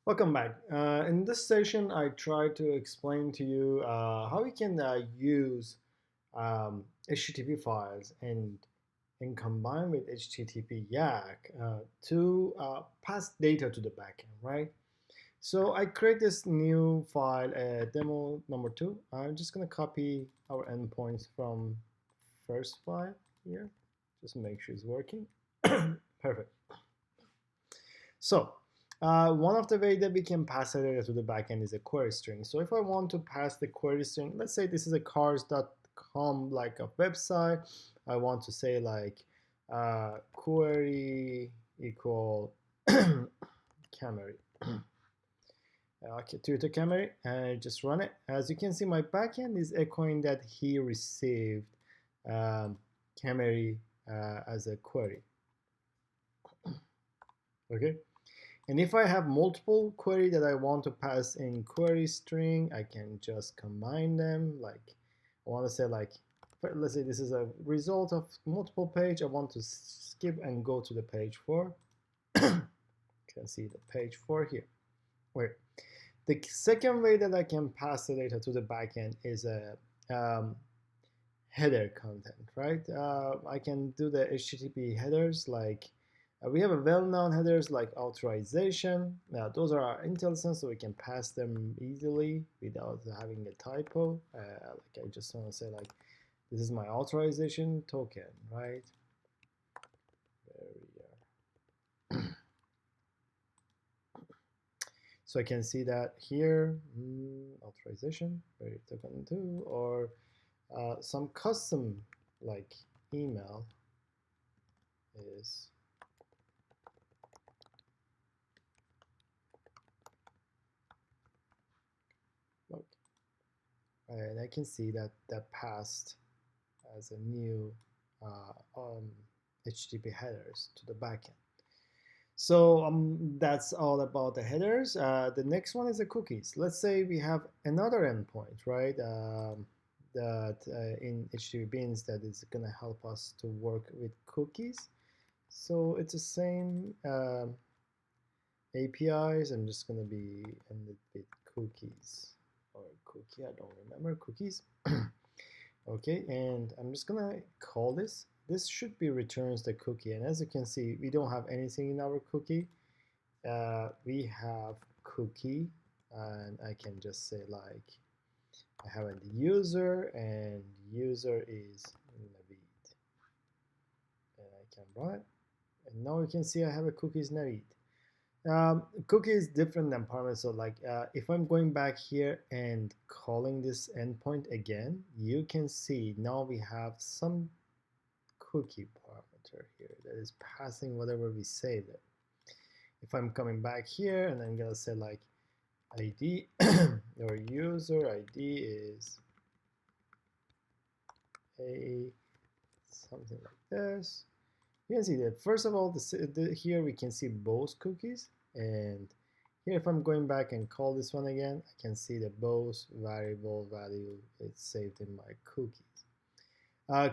Welcome back. In this session, I try to explain to you how we can use HTTP files and combine with HTTP YAC to pass data to the backend, right? So I create this new file, demo number two. I'm just going to copy our endpoints from first file here. Just make sure it's working. Perfect. So one of the way that we can pass the data to the backend is a query string. So if I want to pass the query string, let's say this is a cars.com like a website. I want to say like query equal Camry. Okay, Toyota Camry, and I just run it. As you can see, my backend is echoing that he received um, Camry as a query. Okay. And if I have multiple query that I want to pass in query string, I can just combine them. Like I want to say like, let's say this is a result of multiple page. I want to skip and go to the page 4. You can see the page 4 here. Wait. The second way that I can pass the data to the backend is a header content, right? I can do the HTTP headers like we have a well-known headers like authorization. Now those are our IntelliSense, so we can pass them easily without having a typo. Like I just want to say like this is my authorization token, right? There we are. So I can see that here, authorization, very token 2, or some custom like email is look, and I can see that that passed as a new HTTP headers to the backend. So that's all about the headers. The next one is the cookies. Let's say we have another endpoint, right? That in HTTP beans that is going to help us to work with cookies. So it's the same APIs. I'm just going to be ended with cookies or cookie. I don't remember cookies. Okay, and I'm just going to call this. This should be returns the cookie. And as you can see, we don't have anything in our cookie. We have cookie, and I can just say like I have a user, and user is Navid, and I can run it. And now you can see I have a cookies Navid. Cookie is different than parameter. So like if I'm going back here and calling this endpoint again, you can see now we have some cookie parameter here that is passing whatever we saved it. If I'm coming back here and I'm gonna say like ID your user ID is a something like this. You can see that first of all here we can see both cookies, and here if I'm going back and call this one again, I can see that both variable value is saved in my cookies.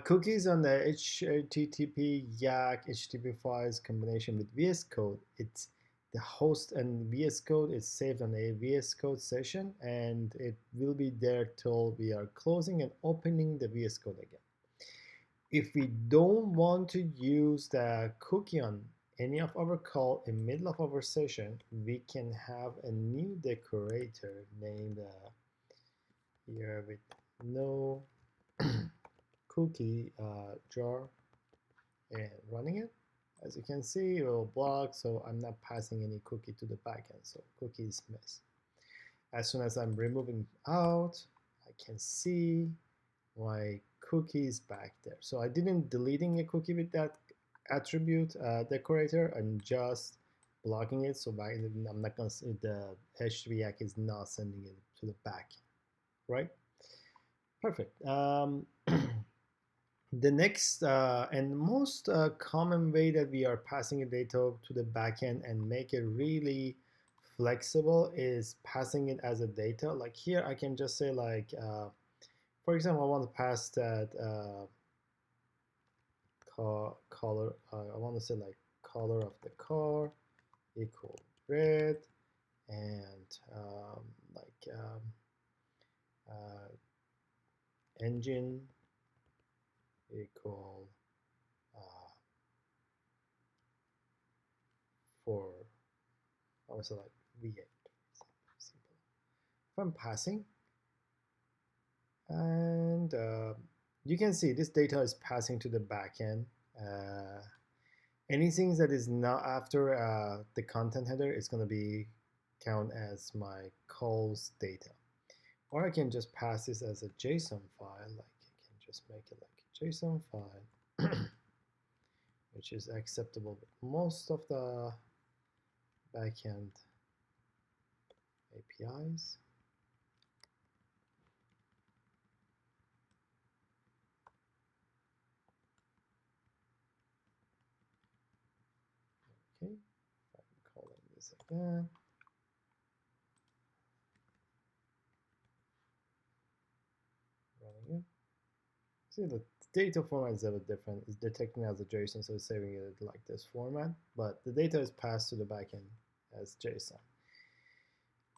Cookies on the HTTP YAC HTTP files combination with VS Code. It's the host and VS Code is saved on a VS Code session, and it will be there till we are closing and opening the VS Code again. If we don't want to use the cookie on any of our call in middle of our session, we can have a new decorator named here with no cookie jar and running it. As you can see, it will block, so I'm not passing any cookie to the backend, so cookie is missed. As soon as I'm removing out, I can see my cookie is back there. So I didn't deleting a cookie with that attribute decorator. I'm just blocking it, so I'm not gonna see the HTTP is not sending it to the back, right? Perfect. The next and most common way that we are passing the data to the backend and make it really flexible is passing it as a data. Like here, I can just say like, for example, I want to pass that color. I want to say like color of the car equal red, and like engine equal for also like V8, simple. If I'm passing, and you can see this data is passing to the backend. Anything that is not after the content header is going to be count as my calls data. Or I can just pass this as a JSON file, like I can just make it like a JSON file, which is acceptable with most of the backend APIs. Okay, I'm calling this again. Running it. See, the data format is a bit different. It's detecting as a JSON, so it's saving it like this format, but the data is passed to the backend as JSON.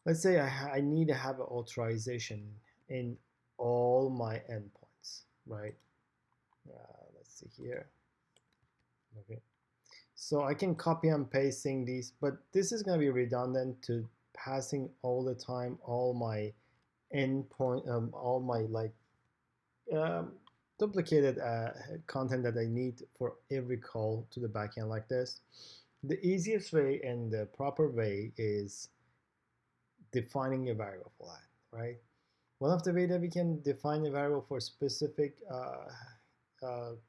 Let's say I need to have an authorization in all my endpoints, right? Let's see here. Okay. So I can copy and pasting these, but this is going to be redundant to passing all the time all my endpoint, all my like um, duplicated content that I need for every call to the backend like this. The easiest way and the proper way is defining a variable for that, right? One of the way that we can define a variable for specific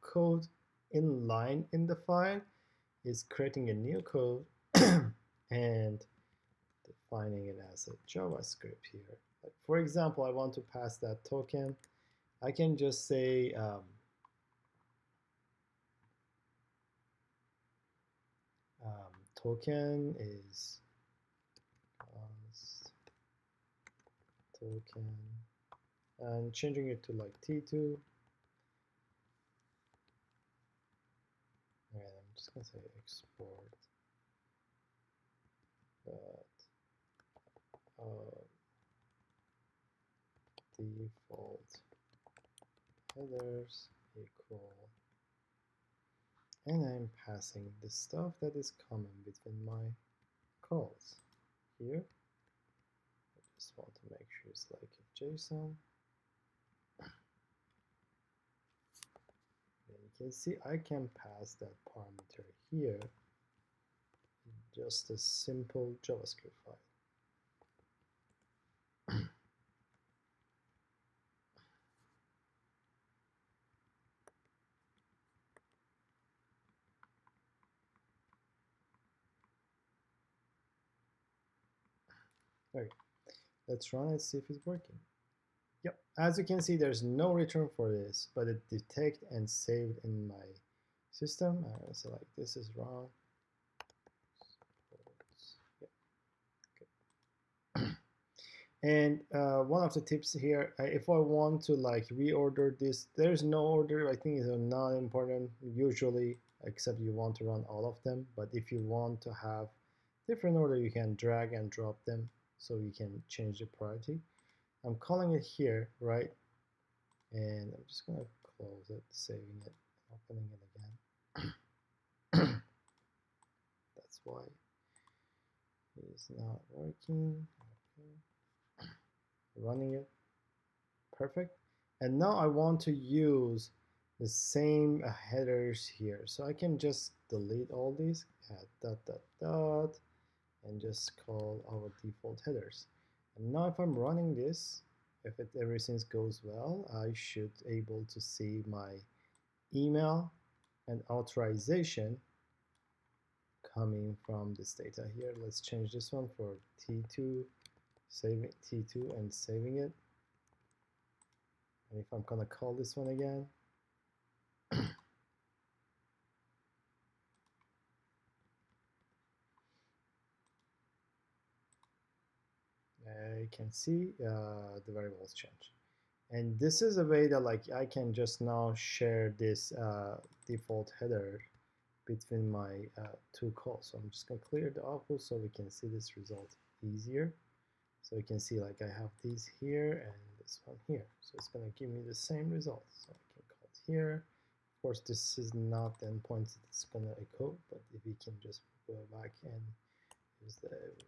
code in line in the file is creating a new code and defining it as a JavaScript here. Like for example, I want to pass that token. I can just say token is token and changing it to like T2. And I'm just gonna say export default headers equal, and I'm passing the stuff that is common between my calls here. I just want to make sure it's like a JSON. And you can see I can pass that parameter here in just a simple JavaScript file. Okay, let's run it, see if it's working. Yep, as you can see, there's no return for this, but it detect and saved in my system. So like this is wrong. Yep. And one of the tips here, if I want to like reorder this, there's no order. I think it's not important usually, except you want to run all of them. But if you want to have different order, you can drag and drop them so you can change the priority. I'm calling it here, right? And I'm just going to close it, saving it, opening it again. That's why it's not working. Okay. Running it. Perfect. And now I want to use the same headers here. So I can just delete all these, add dot, dot, dot, and just call our default headers. And now if I'm running this, if everything goes well, I should able to see my email and authorization coming from this data here. Let's change this one for T2, saving T2 and saving it. And if I'm gonna call this one again, I can see the variables change. And this is a way that like I can just now share this default header between my two calls. So I'm just going to clear the output so we can see this result easier. So you can see like I have these here and this one here. So it's going to give me the same result. So I can call it here. Of course, this is not the endpoint it's going to echo, but if we can just go back and use the every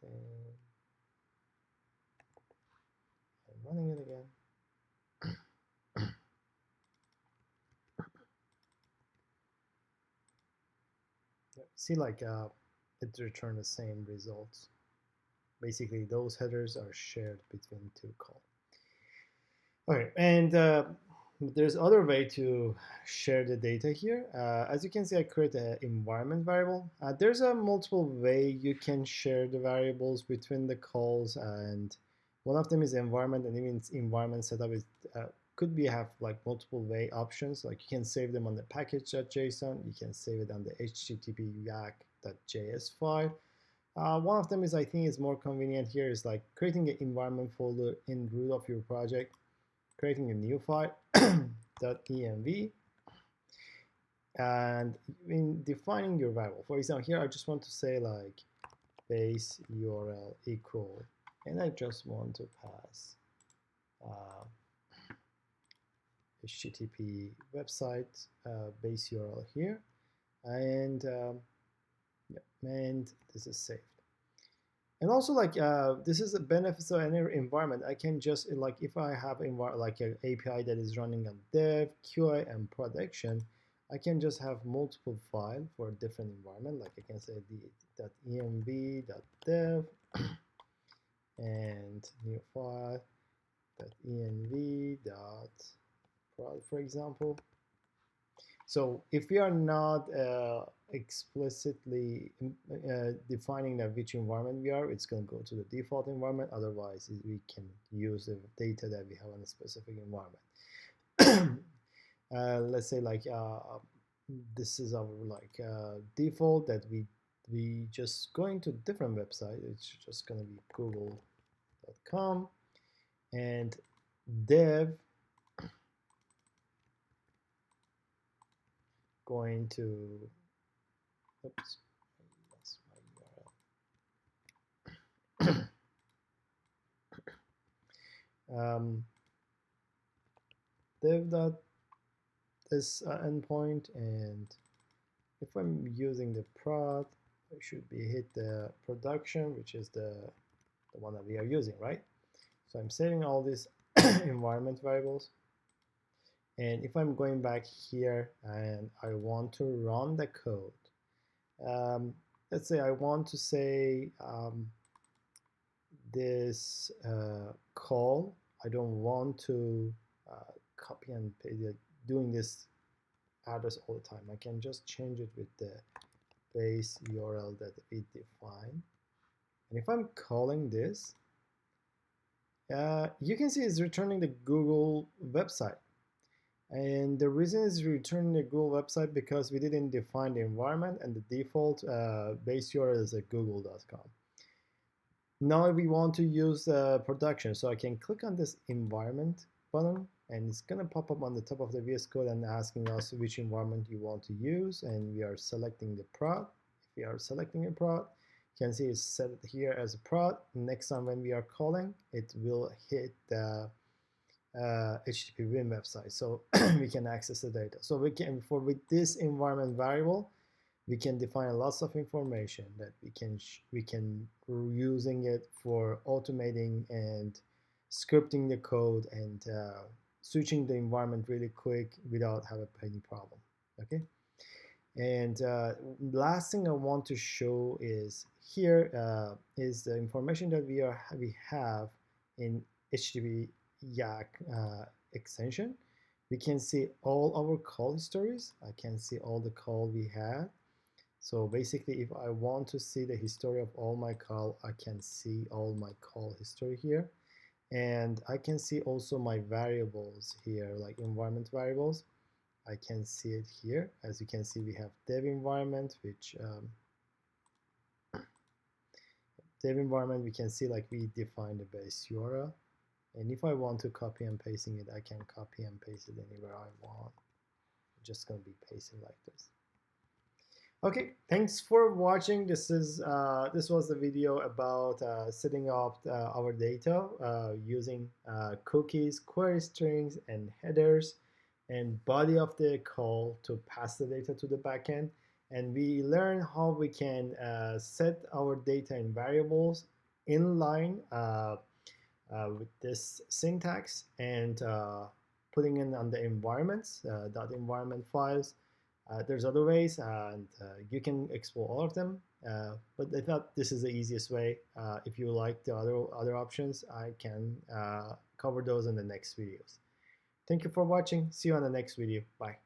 same and running it again. See, like it returned the same results. Basically, those headers are shared between two calls. Okay, and there's other way to share the data here. As you can see, I create an environment variable. There's a multiple way you can share the variables between the calls, and one of them is environment, and even environment setup is could be have like multiple way options. Like you can save them on the package.json, you can save it on the http yak.js file. One of them is I think is more convenient here is like creating an environment folder in root of your project, creating a new file .env, and in defining your variable. For example, here I just want to say like base URL equal, and I just want to pass HTTP website base URL here, and and this is saved. And also like this is a benefit of any environment. I can just like if I have like an API that is running on dev, QA, and production, I can just have multiple files for different environment. Like I can say .env.dev and new file .env.prod, for example. So if we are not explicitly defining that which environment we are, it's going to go to the default environment. Otherwise, we can use the data that we have on a specific environment. Let's say like this is our like default that we just going to different website. It's just going to be google.com and dev going to, oops, that's my URL. Dev.this endpoint, and if I'm using the prod, I should be hit the production, which is the one that we are using, right? So I'm saving all these environment variables. And if I'm going back here and I want to run the code, let's say I want to say this call, I don't want to copy and paste it, doing this address all the time. I can just change it with the base URL that we define. And if I'm calling this, you can see it's returning the Google website. And the reason it's returning the Google website because we didn't define the environment, and the default base URL is at google.com. Now we want to use production, so I can click on this environment button, and it's going to pop up on the top of the VS Code and asking us which environment you want to use, and we are selecting the prod. If we are selecting a prod, you can see it's set here as a prod. Next time when we are calling, it will hit the HTTP Win website, so we can access the data. So we can, with this environment variable, we can define lots of information that we can using it for automating and scripting the code and switching the environment really quick without having any problem. Okay. And last thing I want to show is here is the information that we have in HTTP Yak extension. We can see all our call histories. I can see all the call we had. So basically, if I want to see the history of all my call, I can see all my call history here. And I can see also my variables here, like environment variables. I can see it here. As you can see, we have dev environment, which dev environment, we can see like we define the base URL. And if I want to copy and pasting it, I can copy and paste it anywhere I want. just going to be pasting like this. Okay, thanks for watching. This was the video about setting up our data using cookies, query strings, and headers, and body of the call to pass the data to the backend. And we learn how we can set our data in variables in line with this syntax, and putting in on the environments, .environment files. There's other ways, and you can explore all of them. But I thought this is the easiest way. If you like the other options, I can cover those in the next videos. Thank you for watching. See you on the next video. Bye.